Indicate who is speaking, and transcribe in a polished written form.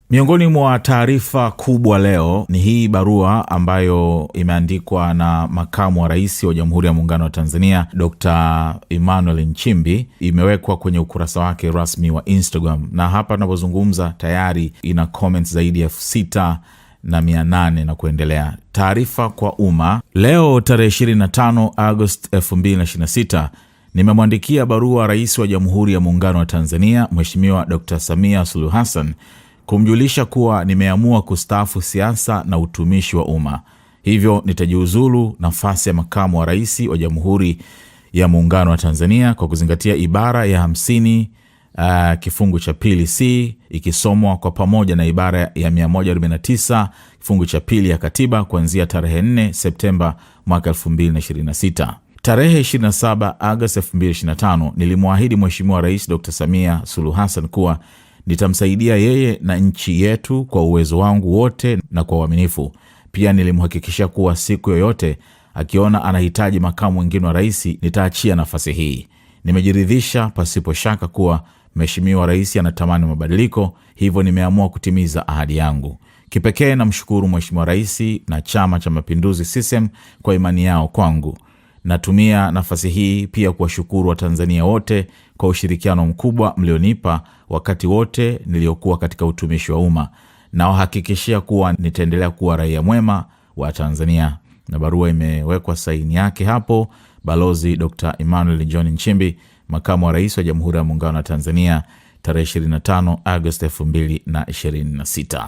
Speaker 1: Miongoni mwa taarifa kubwa leo ni hii barua ambayo imeandikwa na makamu wa rais wa Jamhuri ya Muungano wa Tanzania Dr. Emmanuel Nchimbi, imewekwa kwenye ukurasa wake rasmi wa Instagram, na hapa tunapozungumza tayari ina comments zaidi ya 6,800 na kuendelea. Taarifa kwa umma. Leo tarehe 25 Agosti 2026 nimemwandikia barua Rais wa Jamhuri ya Muungano wa Tanzania Mheshimiwa Dr. Samia Suluhu Hassan kumjulisha kuwa nimeamua kustaafu siasa na utumishi wa umma. Hivyo nitajiuzulu nafasi ya makamu wa rais wa Jamhuri ya Muungano wa Tanzania kwa kuzingatia ibara ya 50 kifungu cha pili C ikisomwa kwa pamoja na ibara ya 149 kifungu cha pili ya katiba kuanzia tarehe 4 Septemba mwaka 2026. Tarehe 27 Agosti 2025 nilimwahidi Mheshimiwa Rais Dr. Samia Suluhu Hassan kuwa nitamsaidia yeye na nchi yetu kwa uwezo wangu wote na kwa uaminifu. Pia nilimhakikishia kuwa siku yoyote akiona anahitaji makamu mwingine wa rais nitaachia nafasi hii. Nimejiridhisha pasipo shaka kuwa Mheshimiwa Rais anatamani mabadiliko, hivyo nimeamua kutimiza ahadi yangu. Kipekee namshukuru Mheshimiwa Rais na Chama cha Mapinduzi CCM kwa imani yao kwangu. Natumia nafasi hii pia kuwashukuru Watanzania wote kwa ushirikiano mkubwa mlionipa wakati wote niliokuwa katika utumishi wa umma, na wahakikishia kuwa nitaendelea kuwa raia mwema wa Tanzania. Na barua imewekwa saini yake hapo Balozi Dr. Emmanuel John Nchimbi, makamu wa rais wa Jamhuri ya Muungano wa Tanzania, tarehe 25 Agosti 2026.